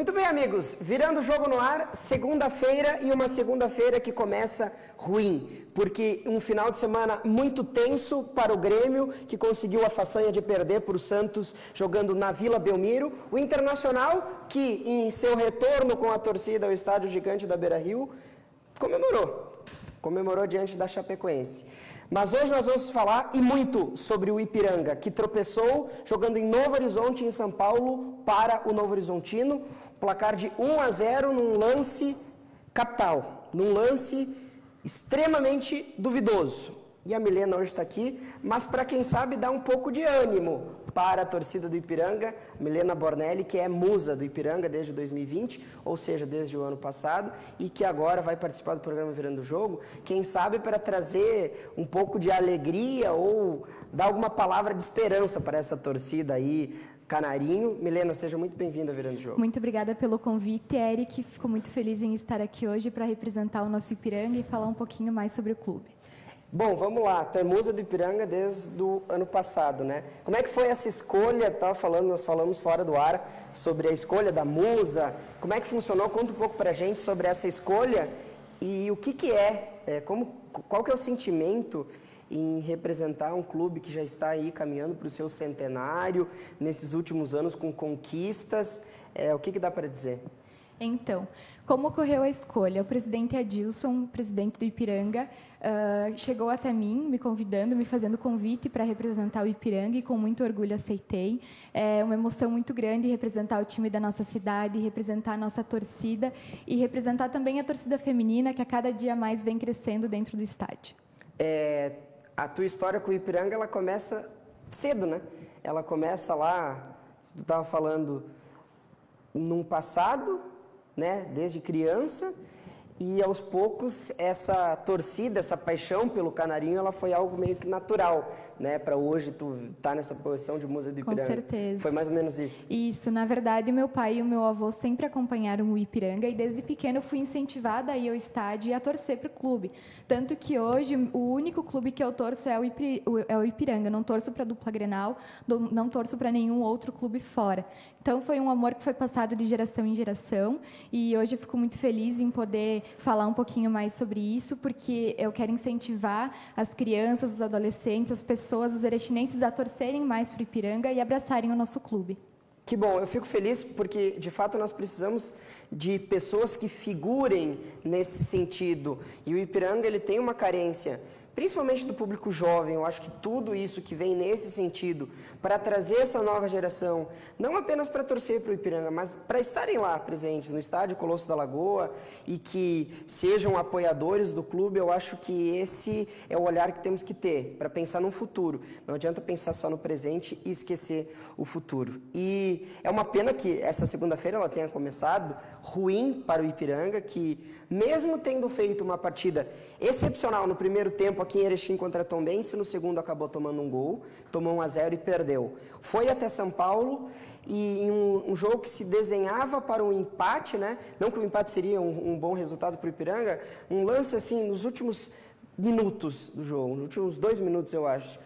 Muito bem, amigos, virando o jogo no ar, segunda-feira e uma segunda-feira que começa ruim, porque um final de semana muito tenso para o Grêmio, que conseguiu a façanha de perder para o Santos jogando na Vila Belmiro, o Internacional, que em seu retorno com a torcida ao Estádio Gigante da Beira-Rio, comemorou diante da Chapecoense. Mas hoje nós vamos falar e muito sobre o Ipiranga, que tropeçou jogando em Novo Horizonte, em São Paulo, para o Novo Horizontino, placar de 1-0 num lance capital, num lance extremamente duvidoso. E a Milena hoje está aqui, mas para quem sabe dar um pouco de ânimo para a torcida do Ipiranga, Milena Bornelli, que é musa do Ipiranga desde 2020, ou seja, desde o ano passado, e que agora vai participar do programa Virando o Jogo, quem sabe para trazer um pouco de alegria ou dar alguma palavra de esperança para essa torcida aí, Canarinho. Milena, seja muito bem-vinda ao Virando o Jogo. Muito obrigada pelo convite, Eric. Fico muito feliz em estar aqui hoje para representar o nosso Ipiranga e falar um pouquinho mais sobre o clube. Bom, vamos lá. Tu é musa do Ipiranga desde o ano passado, né? Como é que foi essa escolha? Nós falamos fora do ar sobre a escolha da musa. Como é que funcionou? Conta um pouco pra gente sobre essa escolha e o que é, qual que é o sentimento em representar um clube que já está aí caminhando para o seu centenário, nesses últimos anos com conquistas. O que dá para dizer? Então, como ocorreu a escolha? O presidente Adilson, presidente do Ipiranga, chegou até mim, me convidando, me fazendo convite para representar o Ipiranga e com muito orgulho aceitei. É uma emoção muito grande representar o time da nossa cidade, representar a nossa torcida e representar também a torcida feminina que a cada dia mais vem crescendo dentro do estádio. A tua história com o Ipiranga, ela começa cedo, né? Ela começa lá, tu estava falando, num passado, né, desde criança, e aos poucos essa torcida, essa paixão pelo Canarinho, ela foi algo meio que natural, né, para hoje tu tá nessa posição de musa do Ipiranga. Com certeza. Foi mais ou menos isso. Isso, na verdade, meu pai e o meu avô sempre acompanharam o Ipiranga e desde pequeno eu fui incentivada a ir ao estádio e a torcer para o clube. Tanto que hoje o único clube que eu torço é o Ipiranga. Não torço para a dupla Grenal, não torço para nenhum outro clube fora. Então foi um amor que foi passado de geração em geração e hoje eu fico muito feliz em poder falar um pouquinho mais sobre isso, porque eu quero incentivar as crianças, os adolescentes, as pessoas, os erechinenses a torcerem mais para o Ipiranga e abraçarem o nosso clube. Que bom, eu fico feliz porque, de fato, nós precisamos de pessoas que figurem nesse sentido. E o Ipiranga, ele tem uma carência, principalmente do público jovem. Eu acho que tudo isso que vem nesse sentido, para trazer essa nova geração, não apenas para torcer para o Ipiranga, mas para estarem lá presentes no estádio Colosso da Lagoa e que sejam apoiadores do clube, eu acho que esse é o olhar que temos que ter para pensar no futuro. Não adianta pensar só no presente e esquecer o futuro. E é uma pena que essa segunda-feira ela tenha começado ruim para o Ipiranga, que mesmo tendo feito uma partida excepcional no primeiro tempo aqui em Erechim contra a Tombense, no segundo acabou tomando um gol, tomou 1-0 e perdeu. Foi até São Paulo e em um jogo que se desenhava para um empate, né? Não que o empate seria um bom resultado para o Ipiranga, um lance assim nos últimos minutos do jogo, nos últimos 2 minutos eu acho,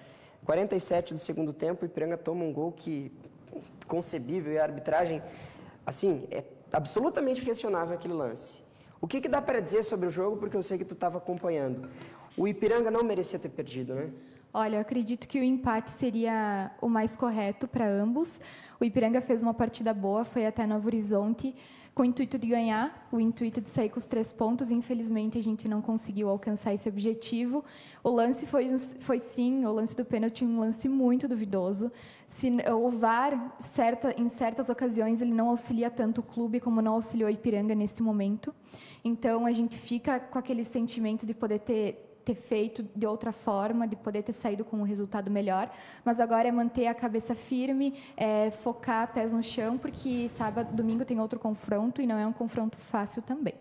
47 do segundo tempo, o Ipiranga toma um gol que concebível e a arbitragem, assim, é absolutamente questionável aquele lance. O que dá para dizer sobre o jogo, porque eu sei que tu estava acompanhando? O Ipiranga não merecia ter perdido, né? Olha, eu acredito que o empate seria o mais correto para ambos. O Ipiranga fez uma partida boa, foi até Novo Horizonte, com o intuito de ganhar, o intuito de sair com os 3 pontos. Infelizmente, a gente não conseguiu alcançar esse objetivo. O lance foi sim, o lance do pênalti, um lance muito duvidoso. O VAR, em certas ocasiões, ele não auxilia tanto o clube como não auxiliou o Ipiranga nesse momento. Então, a gente fica com aquele sentimento de poder ter feito de outra forma, de poder ter saído com um resultado melhor, mas agora é manter a cabeça firme, focar pés no chão, porque domingo tem outro confronto e não é um confronto fácil também.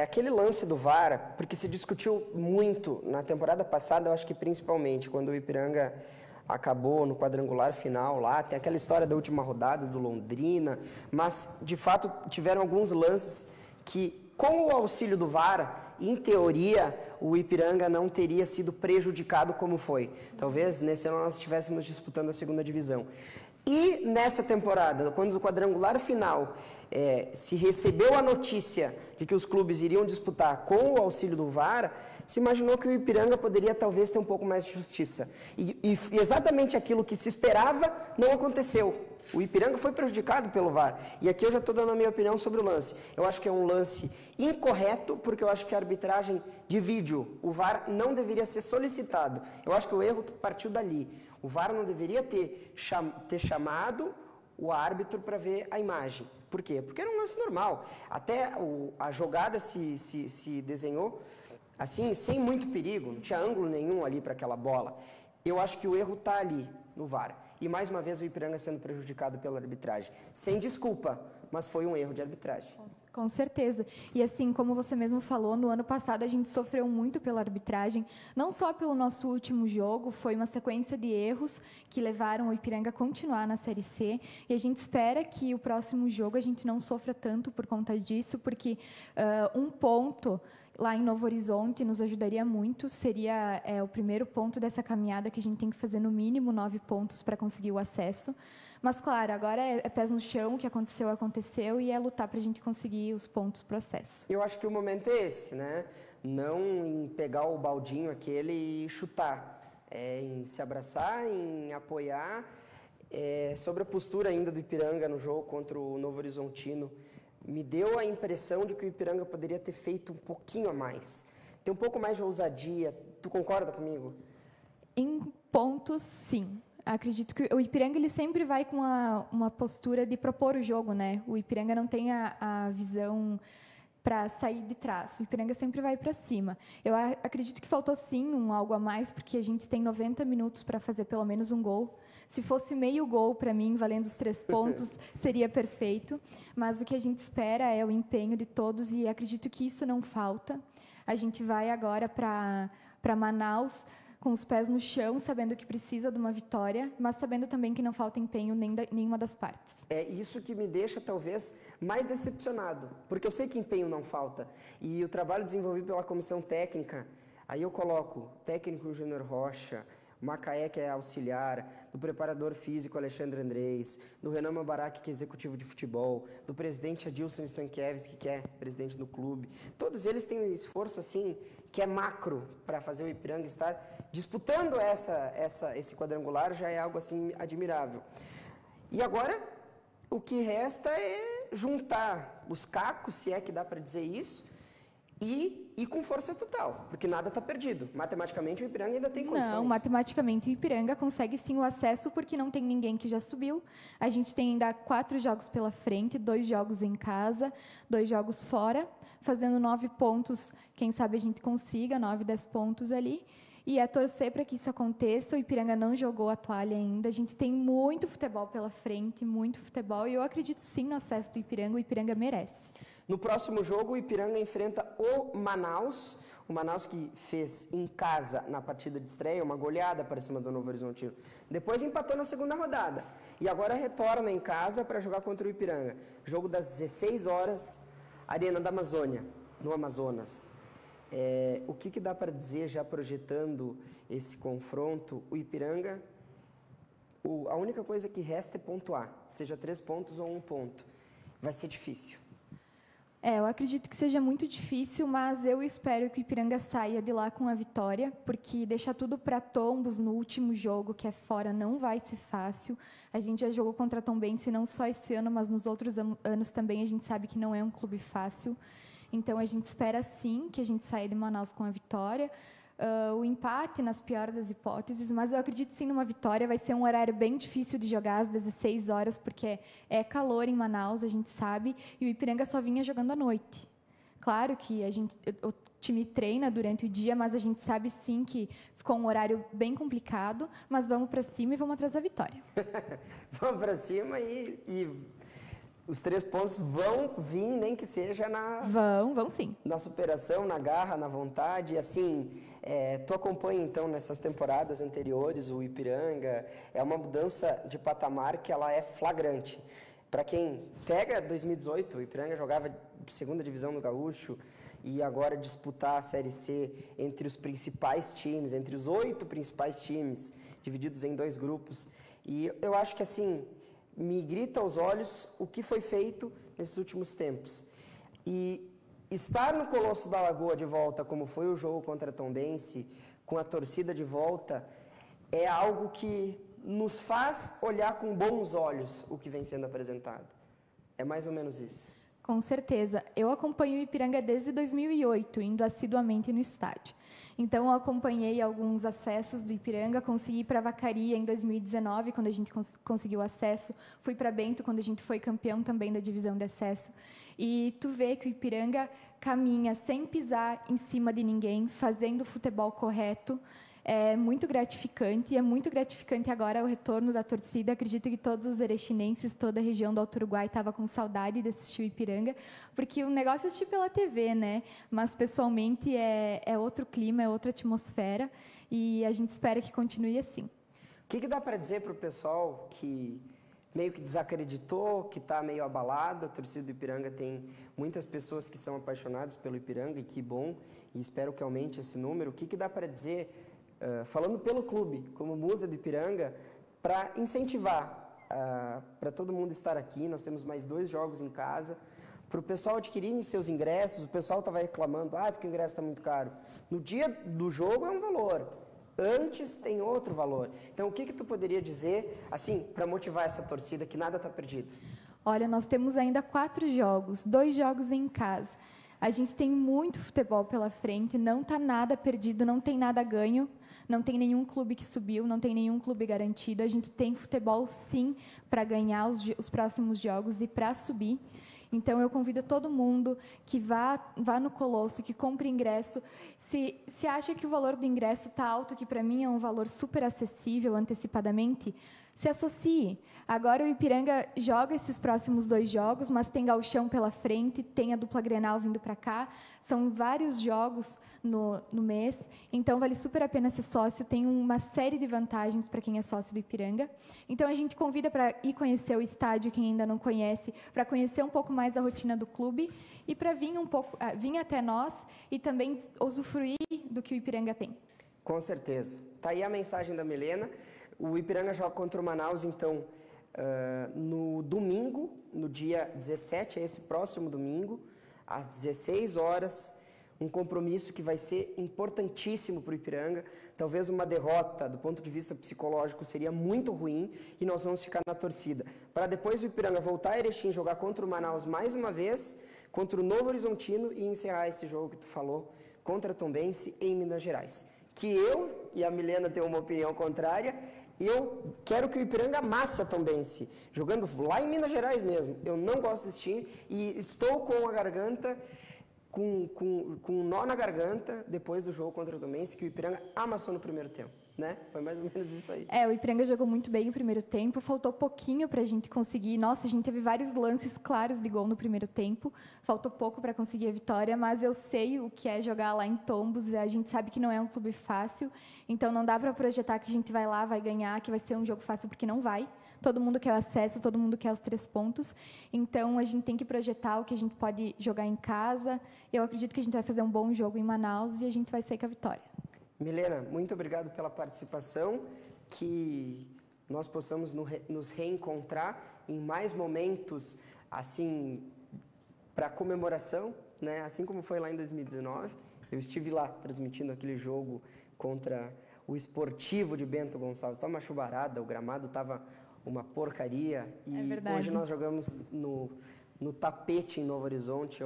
Aquele lance do VAR, porque se discutiu muito na temporada passada, eu acho que principalmente quando o Ipiranga acabou no quadrangular final lá, tem aquela história da última rodada do Londrina, mas de fato tiveram alguns lances que, com o auxílio do VAR, em teoria, o Ipiranga não teria sido prejudicado como foi. Talvez nesse ano nós estivéssemos disputando a segunda divisão. E nessa temporada, quando o quadrangular final se recebeu a notícia de que os clubes iriam disputar com o auxílio do VAR, se imaginou que o Ipiranga poderia talvez ter um pouco mais de justiça. E exatamente aquilo que se esperava não aconteceu. O Ipiranga foi prejudicado pelo VAR. E aqui eu já estou dando a minha opinião sobre o lance. Eu acho que é um lance incorreto, porque eu acho que a arbitragem de vídeo, o VAR não deveria ser solicitado. Eu acho que o erro partiu dali. O VAR não deveria ter chamado o árbitro para ver a imagem. Por quê? Porque era um lance normal. Até a jogada se desenhou assim, sem muito perigo, não tinha ângulo nenhum ali para aquela bola. Eu acho que o erro está ali, no VAR. E mais uma vez o Ipiranga sendo prejudicado pela arbitragem. Sem desculpa, mas foi um erro de arbitragem. Com certeza. E assim, como você mesmo falou, no ano passado a gente sofreu muito pela arbitragem, não só pelo nosso último jogo, foi uma sequência de erros que levaram o Ipiranga a continuar na Série C, e a gente espera que o próximo jogo a gente não sofra tanto por conta disso, porque um ponto lá em Novo Horizonte nos ajudaria muito, seria o primeiro ponto dessa caminhada que a gente tem que fazer no mínimo 9 pontos para conseguir o acesso. Mas, claro, agora é pés no chão, o que aconteceu, aconteceu, e é lutar para a gente conseguir os pontos para o acesso. Eu acho que o momento é esse, né? Não em pegar o baldinho aquele e chutar, em se abraçar, em apoiar. Sobre a postura ainda do Ipiranga no jogo contra o Novo Horizontino, me deu a impressão de que o Ipiranga poderia ter feito um pouquinho a mais. Ter um pouco mais de ousadia. Tu concorda comigo? Em pontos, sim. Acredito que o Ipiranga ele sempre vai com uma postura de propor o jogo, né? O Ipiranga não tem a visão para sair de trás. O Ipiranga sempre vai para cima. Eu acredito que faltou, sim, algo a mais, porque a gente tem 90 minutos para fazer pelo menos um gol. Se fosse meio gol, para mim, valendo os 3 pontos, seria perfeito. Mas o que a gente espera é o empenho de todos, e acredito que isso não falta. A gente vai agora para Manaus, com os pés no chão, sabendo que precisa de uma vitória, mas sabendo também que não falta empenho nenhuma das partes. É isso que me deixa, talvez, mais decepcionado, porque eu sei que empenho não falta. E o trabalho desenvolvido pela comissão técnica, aí eu coloco técnico Júnior Rocha, Macaé, que é auxiliar, do preparador físico Alexandre Andrés, do Renan Mabarak, que é executivo de futebol, do presidente Adilson Stankiewicz, que é presidente do clube. Todos eles têm um esforço assim, que é macro, para fazer o Ipiranga estar disputando esse quadrangular, já é algo assim admirável. E agora, o que resta é juntar os cacos, se é que dá para dizer isso, e com força total, porque nada está perdido. Matematicamente, o Ipiranga ainda tem condições. Não, matematicamente, o Ipiranga consegue sim o acesso, porque não tem ninguém que já subiu. A gente tem ainda 4 jogos pela frente, 2 jogos em casa, 2 jogos fora, fazendo 9 pontos. Quem sabe a gente consiga 9, 10 pontos ali. E é torcer para que isso aconteça. O Ipiranga não jogou a toalha ainda. A gente tem muito futebol pela frente, muito futebol. E eu acredito sim no acesso do Ipiranga. O Ipiranga merece. No próximo jogo, o Ipiranga enfrenta o Manaus que fez em casa na partida de estreia, uma goleada para cima do Novo Horizontino. Depois empatou na segunda rodada. E agora retorna em casa para jogar contra o Ipiranga. Jogo das 16 horas, Arena da Amazônia, no Amazonas. O que dá para dizer, já projetando esse confronto? O Ipiranga, a única coisa que resta é pontuar, seja 3 pontos ou 1 ponto. Vai ser difícil. Eu acredito que seja muito difícil, mas eu espero que o Ipiranga saia de lá com a vitória, porque deixar tudo para tombos no último jogo, que é fora, não vai ser fácil. A gente já jogou contra a Tombense, não só esse ano, mas nos outros anos também. A gente sabe que não é um clube fácil. Então, a gente espera, sim, que a gente saia de Manaus com a vitória. O empate, nas piores das hipóteses, mas eu acredito, sim, numa vitória. Vai ser um horário bem difícil de jogar, às 16 horas, porque é calor em Manaus, a gente sabe, e o Ipiranga só vinha jogando à noite. Claro que o time treina durante o dia, mas a gente sabe, sim, que ficou um horário bem complicado, mas vamos para cima e vamos atrás da vitória. Vamos para cima e os 3 pontos vão vir, nem que seja Vão sim. Na superação, na garra, na vontade. Assim, tu acompanha, então, nessas temporadas anteriores, o Ipiranga. É uma mudança de patamar que ela é flagrante. Para quem pega 2018, o Ipiranga jogava segunda divisão no Gaúcho, e agora disputar a Série C entre os principais times, entre os 8 principais times, divididos em 2 grupos. E eu acho que assim, me grita aos olhos o que foi feito nesses últimos tempos. E estar no Colosso da Lagoa de volta, como foi o jogo contra a Tombense, com a torcida de volta, é algo que nos faz olhar com bons olhos o que vem sendo apresentado. É mais ou menos isso. Com certeza. Eu acompanho o Ipiranga desde 2008, indo assiduamente no estádio. Então, eu acompanhei alguns acessos do Ipiranga, consegui ir para Vacaria em 2019, quando a gente conseguiu acesso, fui para Bento, quando a gente foi campeão também da divisão de acesso. E tu vê que o Ipiranga caminha sem pisar em cima de ninguém, fazendo o futebol correto. É muito gratificante, e é muito gratificante agora o retorno da torcida. Acredito que todos os erechinenses, toda a região do Alto Uruguai estava com saudade de assistir o Ipiranga, porque o negócio é assistir pela TV, né? Mas pessoalmente é outro clima, é outra atmosfera, e a gente espera que continue assim. O que dá para dizer para o pessoal que meio que desacreditou, que está meio abalado? A torcida do Ipiranga tem muitas pessoas que são apaixonadas pelo Ipiranga, e que bom, e espero que aumente esse número. O que dá para dizer, falando pelo clube, como musa do Ipiranga, para incentivar, para todo mundo estar aqui? Nós temos mais 2 jogos em casa, para o pessoal adquirirem seus ingressos. O pessoal estava reclamando, porque o ingresso está muito caro. No dia do jogo é um valor, antes tem outro valor. Então, o que tu poderia dizer, assim, para motivar essa torcida, que nada está perdido? Olha, nós temos ainda 4 jogos, 2 jogos em casa. A gente tem muito futebol pela frente, não está nada perdido, não tem nada ganho, não tem nenhum clube que subiu, não tem nenhum clube garantido. A gente tem futebol, sim, para ganhar os próximos jogos e para subir. Então, eu convido todo mundo que vá no Colosso, que compre ingresso. Se acha que o valor do ingresso está alto, que para mim é um valor super acessível antecipadamente, se associe. Agora o Ipiranga joga esses próximos 2 jogos, mas tem gauchão pela frente, tem a dupla Grenal vindo para cá. São vários jogos no mês, então vale super a pena ser sócio. Tem uma série de vantagens para quem é sócio do Ipiranga. Então a gente convida para ir conhecer o estádio, quem ainda não conhece, para conhecer um pouco mais a rotina do clube e para vir até nós e também usufruir do que o Ipiranga tem. Com certeza. Está aí a mensagem da Milena. O Ipiranga joga contra o Manaus, então, no domingo, no dia 17, esse próximo domingo, às 16 horas, um compromisso que vai ser importantíssimo para o Ipiranga. Talvez uma derrota, do ponto de vista psicológico, seria muito ruim, e nós vamos ficar na torcida. Para depois o Ipiranga voltar a Erechim, jogar contra o Manaus mais uma vez, contra o Novo Horizontino, e encerrar esse jogo que tu falou, contra a Tombense, em Minas Gerais. Que eu e a Milena têm uma opinião contrária. Eu quero que o Ipiranga amasse a Tombense, jogando lá em Minas Gerais mesmo. Eu não gosto desse time e estou com a garganta, com um nó na garganta, depois do jogo contra o Tombense, que o Ipiranga amassou no primeiro tempo, né? Foi mais ou menos isso aí. O Ipiranga jogou muito bem o primeiro tempo, faltou pouquinho para a gente conseguir. Nossa, a gente teve vários lances claros de gol no primeiro tempo, faltou pouco para conseguir a vitória, mas eu sei o que é jogar lá em Tombos, a gente sabe que não é um clube fácil, então não dá para projetar que a gente vai lá, vai ganhar, que vai ser um jogo fácil, porque não vai. Todo mundo quer o acesso, todo mundo quer os 3 pontos, então a gente tem que projetar o que a gente pode jogar em casa. Eu acredito que a gente vai fazer um bom jogo em Manaus e a gente vai sair com a vitória. Milena, muito obrigado pela participação, que nós possamos nos reencontrar em mais momentos, assim, para comemoração, né? Assim como foi lá em 2019. Eu estive lá transmitindo aquele jogo contra o Esportivo de Bento Gonçalves. Estava uma chuvarada, o gramado estava uma porcaria. E hoje nós jogamos no tapete em Novo Horizonte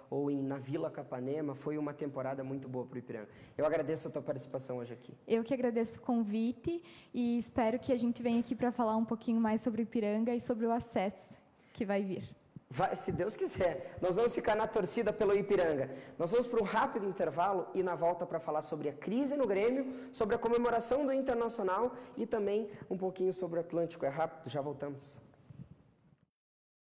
ou na Vila Capanema. Foi uma temporada muito boa para o Ipiranga. Eu agradeço a tua participação hoje aqui. Eu que agradeço o convite e espero que a gente venha aqui para falar um pouquinho mais sobre o Ipiranga e sobre o acesso que vai vir. Vai, se Deus quiser. Nós vamos ficar na torcida pelo Ipiranga. Nós vamos para um rápido intervalo e na volta para falar sobre a crise no Grêmio, sobre a comemoração do Internacional e também um pouquinho sobre o Atlântico. É rápido, já voltamos.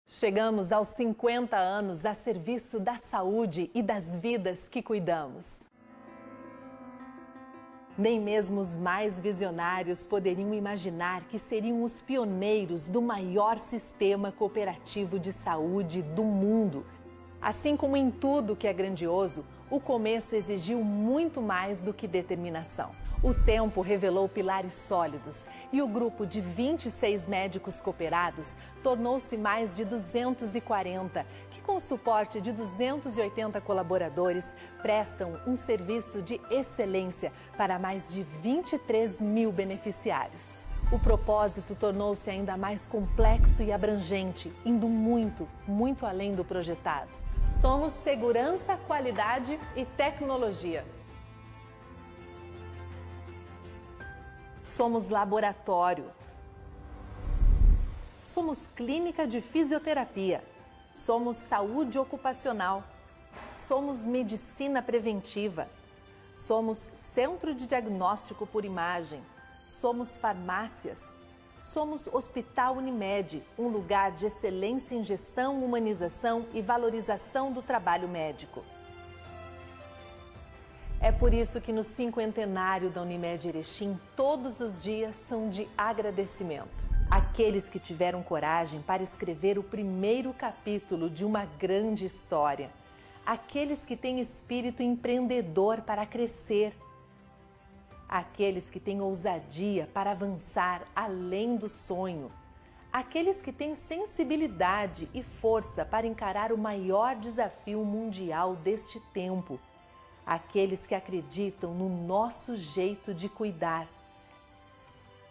Chegamos aos 50 anos a serviço da saúde e das vidas que cuidamos. Nem mesmo os mais visionários poderiam imaginar que seriam os pioneiros do maior sistema cooperativo de saúde do mundo. Assim como em tudo que é grandioso, o começo exigiu muito mais do que determinação. O tempo revelou pilares sólidos e o grupo de 26 médicos cooperados tornou-se mais de 240, que com o suporte de 280 colaboradores prestam um serviço de excelência para mais de 23 mil beneficiários. O propósito tornou-se ainda mais complexo e abrangente, indo muito, muito além do projetado. Somos segurança, qualidade e tecnologia. Somos laboratório. Somos clínica de fisioterapia. Somos saúde ocupacional. Somos medicina preventiva. Somos centro de diagnóstico por imagem. Somos farmácias. Somos Hospital Unimed, um lugar de excelência em gestão, humanização e valorização do trabalho médico. É por isso que no 50º da Unimed Erechim, todos os dias são de agradecimento. Aqueles que tiveram coragem para escrever o primeiro capítulo de uma grande história. Aqueles que têm espírito empreendedor para crescer. Aqueles que têm ousadia para avançar além do sonho. Aqueles que têm sensibilidade e força para encarar o maior desafio mundial deste tempo. Aqueles que acreditam no nosso jeito de cuidar.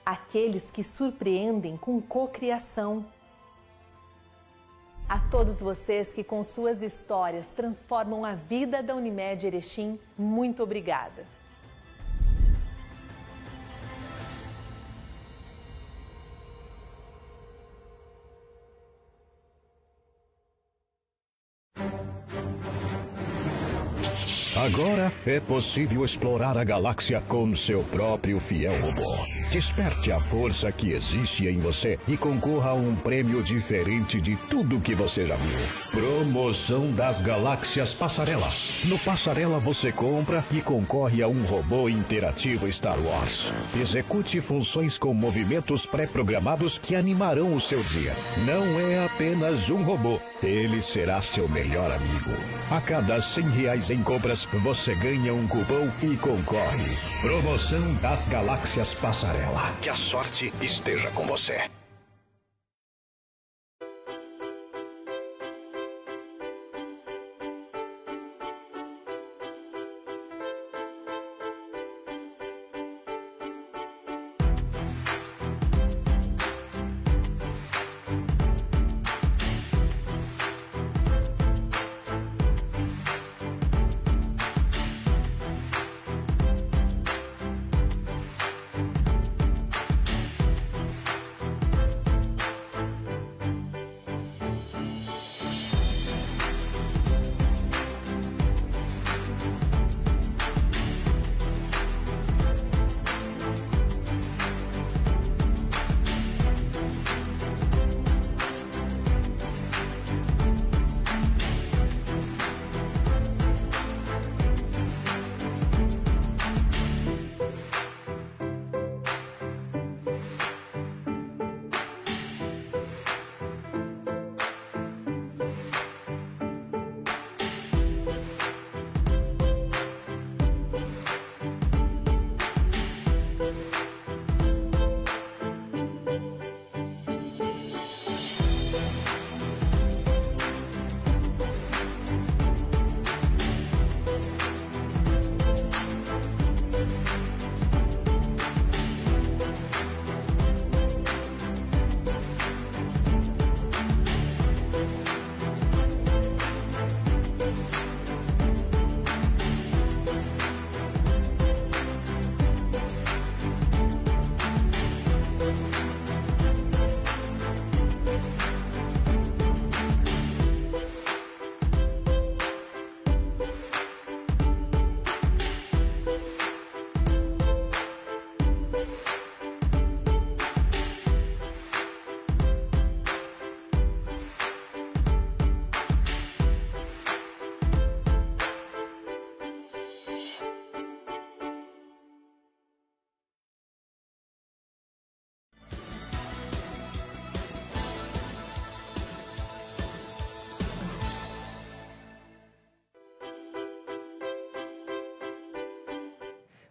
Aqueles que surpreendem com cocriação. A todos vocês que com suas histórias transformam a vida da Unimed Erechim, muito obrigada. Agora é possível explorar a galáxia com seu próprio fiel robô. Desperte a força que existe em você e concorra a um prêmio diferente de tudo que você já viu. Promoção das Galáxias Passarela. No Passarela você compra e concorre a um robô interativo Star Wars. Execute funções com movimentos pré-programados que animarão o seu dia. Não é apenas um robô, ele será seu melhor amigo. A cada R$100 em compras, você ganha um cupom e concorre. Promoção das Galáxias Passarela. Que a sorte esteja com você.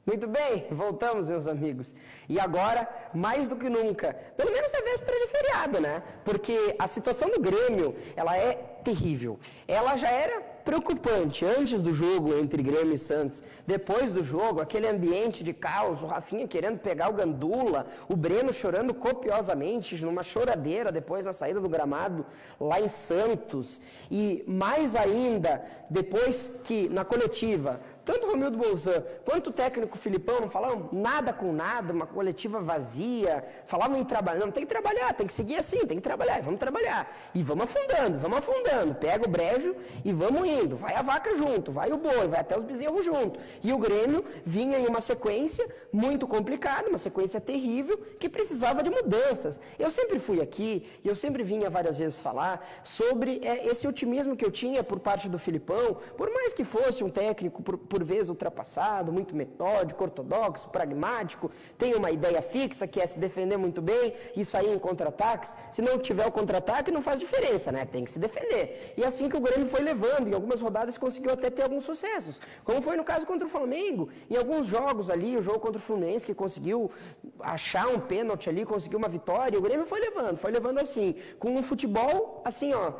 Muito bem, voltamos, meus amigos. E agora, mais do que nunca, pelo menos é véspera de feriado, né? Porque a situação do Grêmio, ela é terrível. Ela já era preocupante antes do jogo entre Grêmio e Santos. Depois do jogo, aquele ambiente de caos, o Rafinha querendo pegar o Gandula, o Breno chorando copiosamente, numa choradeira depois da saída do gramado lá em Santos. E mais ainda, depois que na coletiva, tanto o Romildo Bolzan quanto o técnico Filipão não falaram nada com nada, uma coletiva vazia, falavam em trabalhar, não, tem que trabalhar, tem que seguir assim, tem que trabalhar, vamos trabalhar. E vamos afundando, pega o brejo e vamos indo, vai a vaca junto, vai o boi, vai até os bezerros junto. E o Grêmio vinha em uma sequência muito complicada, uma sequência terrível, que precisava de mudanças. Eu sempre fui aqui, e eu sempre vinha várias vezes falar sobre esse otimismo que eu tinha por parte do Filipão, por mais que fosse um técnico por vezes ultrapassado, muito metódico, ortodoxo, pragmático, tem uma ideia fixa que é se defender muito bem e sair em contra-ataques. Se não tiver o contra-ataque, não faz diferença, né? Tem que se defender. E assim que o Grêmio foi levando, em algumas rodadas conseguiu até ter alguns sucessos, como foi no caso contra o Flamengo, em alguns jogos ali, o jogo contra o Fluminense, que conseguiu achar um pênalti ali, conseguiu uma vitória, o Grêmio foi levando assim, com um futebol assim, ó,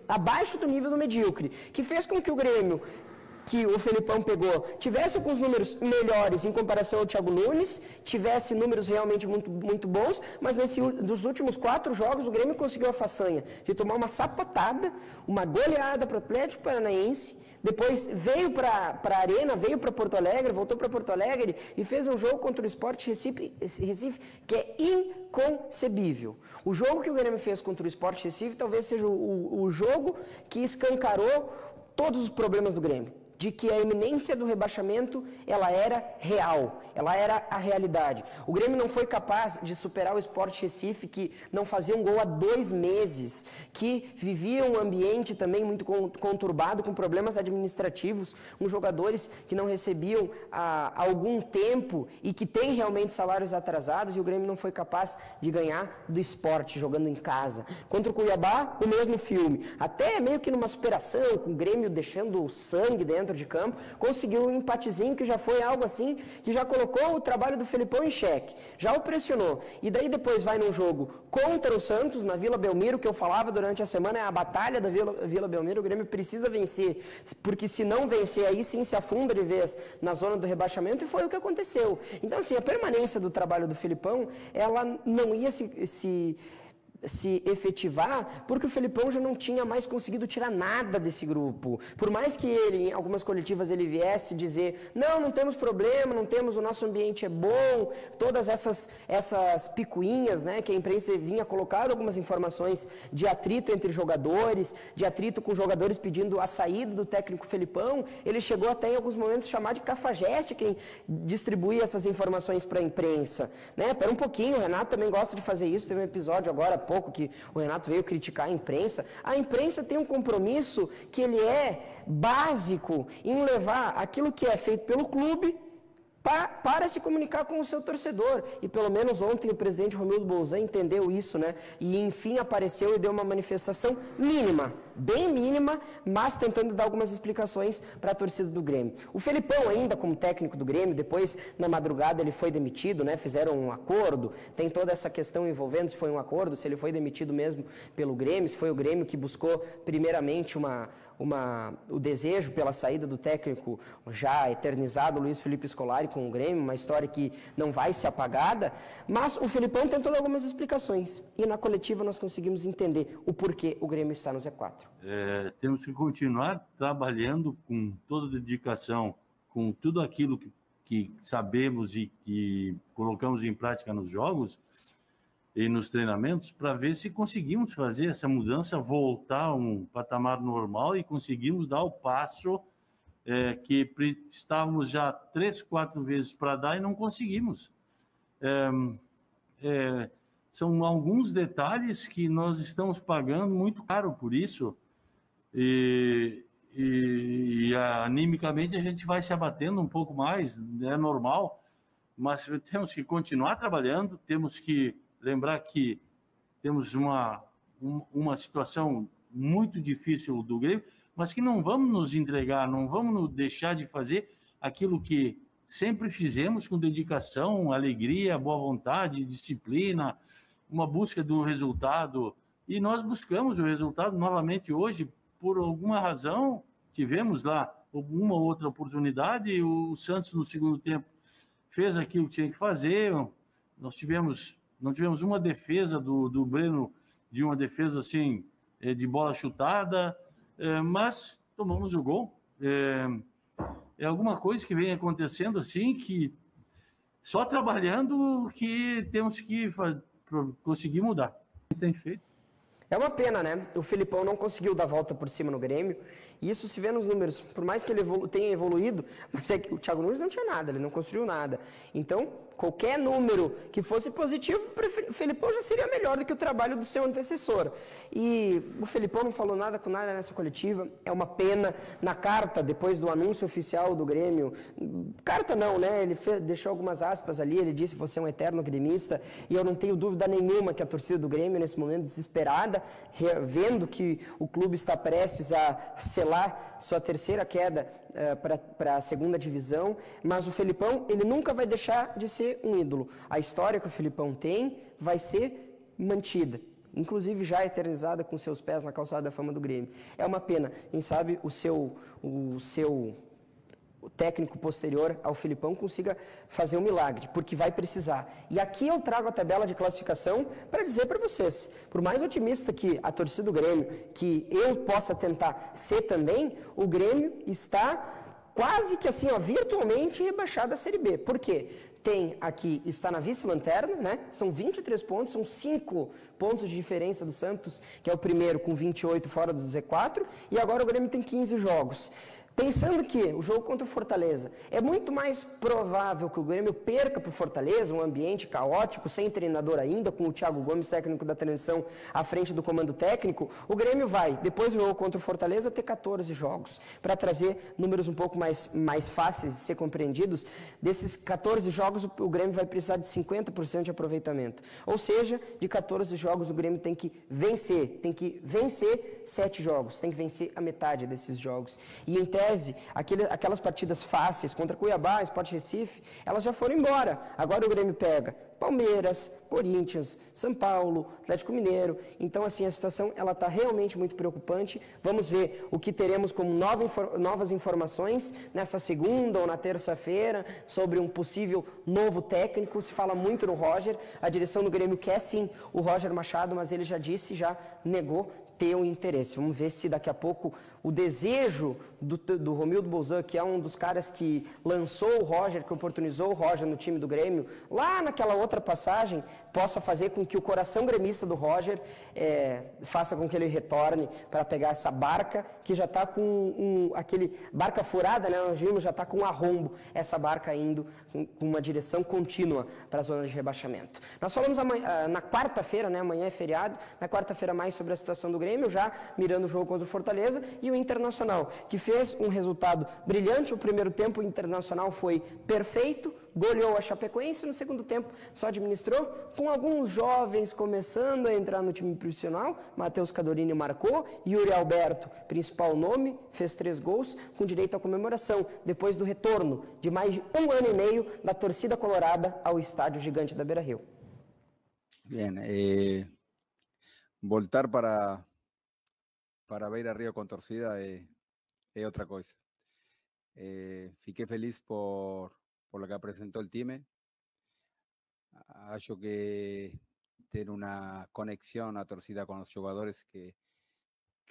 abaixo do nível do medíocre, que fez com que o Grêmio, que o Felipão pegou, tivesse alguns números melhores em comparação ao Thiago Nunes, tivesse números realmente muito, muito bons, mas dos últimos 4 jogos o Grêmio conseguiu a façanha de tomar uma sapatada, uma goleada para o Atlético Paranaense, depois veio para a Arena, veio para Porto Alegre, voltou para Porto Alegre e fez um jogo contra o Sport Recife que é inconcebível. O jogo que o Grêmio fez contra o Sport Recife talvez seja o jogo que escancarou todos os problemas do Grêmio, de que a iminência do rebaixamento, ela era real, ela era a realidade. O Grêmio não foi capaz de superar o Sport Recife, que não fazia um gol há 2 meses, que vivia um ambiente também muito conturbado, com problemas administrativos, com jogadores que não recebiam há algum tempo e que têm realmente salários atrasados, e o Grêmio não foi capaz de ganhar do Sport, jogando em casa. Contra o Cuiabá, o mesmo filme. Até meio que numa superação, com o Grêmio deixando o sangue dentro de campo, conseguiu um empatezinho que já foi algo assim, que já colocou o trabalho do Felipão em xeque, já o pressionou. E daí depois vai num jogo contra o Santos, na Vila Belmiro, que eu falava durante a semana, é a batalha da Vila Belmiro, o Grêmio precisa vencer, porque se não vencer, aí sim se afunda de vez na zona do rebaixamento, e foi o que aconteceu. Então, assim, a permanência do trabalho do Felipão, ela não ia se efetivar, porque o Felipão já não tinha mais conseguido tirar nada desse grupo. Por mais que ele, em algumas coletivas, ele viesse dizer, não temos problema, o nosso ambiente é bom, todas essas picuinhas, né, que a imprensa vinha colocando algumas informações de atrito entre jogadores, de atrito com jogadores pedindo a saída do técnico Felipão, ele chegou até em alguns momentos chamar de cafajeste quem distribuía essas informações para a imprensa, né? Pera um pouquinho, o Renato também gosta de fazer isso, teve um episódio agora pouco que o Renato veio criticar a imprensa. A imprensa tem um compromisso que ele é básico em levar aquilo que é feito pelo clube para se comunicar com o seu torcedor. E pelo menos ontem o presidente Romildo Bolzan entendeu isso, né? E enfim apareceu e deu uma manifestação mínima, bem mínima, mas tentando dar algumas explicações para a torcida do Grêmio. O Felipão ainda como técnico do Grêmio, depois na madrugada ele foi demitido, né? Fizeram um acordo, tem toda essa questão envolvendo se foi um acordo, se ele foi demitido mesmo pelo Grêmio, se foi o Grêmio que buscou primeiramente o desejo pela saída do técnico já eternizado Luiz Felipe Scolari com o Grêmio, uma história que não vai ser apagada, mas o Felipão tentou dar algumas explicações e na coletiva nós conseguimos entender o porquê o Grêmio está no Z4. Temos que continuar trabalhando com toda a dedicação, com tudo aquilo que sabemos e que colocamos em prática nos jogos e nos treinamentos, para ver se conseguimos fazer essa mudança, voltar a um patamar normal e conseguimos dar o passo que estávamos já 3, 4 vezes para dar e não conseguimos. São alguns detalhes que nós estamos pagando muito caro por isso, e animicamente a gente vai se abatendo um pouco mais, é normal, mas temos que continuar trabalhando, temos que lembrar que temos uma situação muito difícil do Grêmio, mas que não vamos nos entregar, não vamos deixar de fazer aquilo que sempre fizemos com dedicação, alegria, boa vontade, disciplina, uma busca do resultado. E nós buscamos o resultado novamente hoje, por alguma razão, tivemos lá uma ou outra oportunidade, o Santos no segundo tempo fez aquilo que tinha que fazer, nós não tivemos uma defesa do Breno, de uma defesa assim, de bola chutada, mas tomamos o gol. É alguma coisa que vem acontecendo assim, que só trabalhando que temos que conseguir mudar. Tem feito. É uma pena, né? O Felipão não conseguiu dar a volta por cima no Grêmio, e isso se vê nos números. Por mais que ele tenha evoluído, mas é que o Thiago Nunes não tinha nada, ele não construiu nada. Então, qualquer número que fosse positivo, o Felipão já seria melhor do que o trabalho do seu antecessor. E o Felipão não falou nada com nada nessa coletiva, é uma pena. Na carta, depois do anúncio oficial do Grêmio, carta não, né? Ele deixou algumas aspas ali, ele disse: você é um eterno gremista, e eu não tenho dúvida nenhuma que a torcida do Grêmio, nesse momento, desesperada, vendo que o clube está prestes a selar sua terceira queda para a segunda divisão, mas o Felipão, ele nunca vai deixar de ser um ídolo. A história que o Felipão tem vai ser mantida, inclusive já eternizada com seus pés na calçada da fama do Grêmio. É uma pena, quem sabe o técnico posterior ao Felipão consiga fazer um milagre, porque vai precisar. E aqui eu trago a tabela de classificação para dizer para vocês, por mais otimista que a torcida do Grêmio, que eu possa tentar ser também, o Grêmio está quase que assim, virtualmente rebaixado à Série B. Por quê? Está na vice-lanterna, né? São 23 pontos, são 5 pontos de diferença do Santos, que é o primeiro com 28 fora do Z4, e agora o Grêmio tem 15 jogos. Pensando que o jogo contra o Fortaleza é muito mais provável que o Grêmio perca para o Fortaleza, um ambiente caótico, sem treinador ainda, com o Thiago Gomes, técnico da transição, à frente do comando técnico, o Grêmio vai, depois do jogo contra o Fortaleza, ter 14 jogos. Para trazer números um pouco mais fáceis de ser compreendidos, desses 14 jogos o Grêmio vai precisar de 50% de aproveitamento. Ou seja, de 14 jogos o Grêmio tem que vencer 7 jogos, tem que vencer a metade desses jogos. E em tese, aquelas partidas fáceis contra Cuiabá, Sport Recife, elas já foram embora. Agora o Grêmio pega Palmeiras, Corinthians, São Paulo, Atlético Mineiro. Então, assim, a situação ela está realmente muito preocupante. Vamos ver o que teremos como novas informações nessa segunda ou na terça-feira sobre um possível novo técnico. Se fala muito no Roger. A direção do Grêmio quer sim o Roger Machado, mas ele já negou ter um interesse. Vamos ver se daqui a pouco o desejo do Romildo Bolzan, que é um dos caras que lançou o Roger, que oportunizou o Roger no time do Grêmio, lá naquela outra passagem, possa fazer com que o coração gremista do Roger faça com que ele retorne para pegar essa barca, que já está com aquele barca furada, né? Nós vimos, já está com um arrombo, essa barca indo com uma direção contínua para a zona de rebaixamento. Nós falamos na quarta-feira, né? Amanhã é feriado, na quarta-feira mais sobre a situação do Grêmio, já mirando o jogo contra o Fortaleza, e o Internacional, que fez um resultado brilhante. O primeiro tempo o Internacional foi perfeito, goleou a Chapecoense, no segundo tempo só administrou, com alguns jovens começando a entrar no time profissional. Matheus Cadorini marcou, Yuri Alberto, principal nome, fez 3 gols, com direito à comemoração, depois do retorno de mais de 1 ano e meio da torcida colorada ao estádio gigante da Beira-Rio. Bien, voltar para Beira-Rio con torcida es otra cosa. Fiqué feliz por lo que presentó el time. Acho que tiene una conexión a torcida con los jugadores que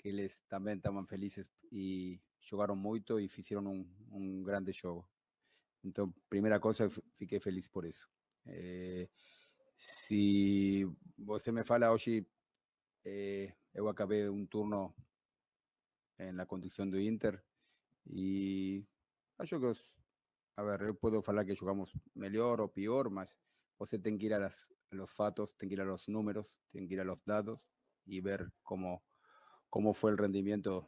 eles también estaban felices y jugaron mucho y hicieron un grande jogo. Entonces, primera cosa, fiqué feliz por eso. Si você me fala hoje, eu acabei un turno en la conducción do Inter y acho que, eu puedo falar que jugamos melhor ou pior, mas você tem que ir a los fatos, tem que ir a los números, tem que ir a los dados y ver cómo fue el rendimiento.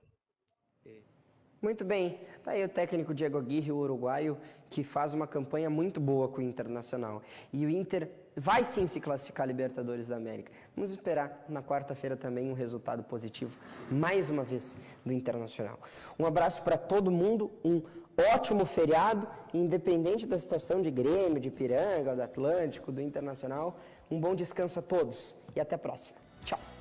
Muito bem, tá aí o técnico Diego Aguirre, o uruguaio, que faz uma campanha muito boa com o Internacional. E o Inter vai sim se classificar a Libertadores da América. Vamos esperar na quarta-feira também um resultado positivo, mais uma vez, do Internacional. Um abraço para todo mundo, um ótimo feriado, independente da situação de Grêmio, de Ipiranga, do Atlântico, do Internacional. Um bom descanso a todos e até a próxima. Tchau!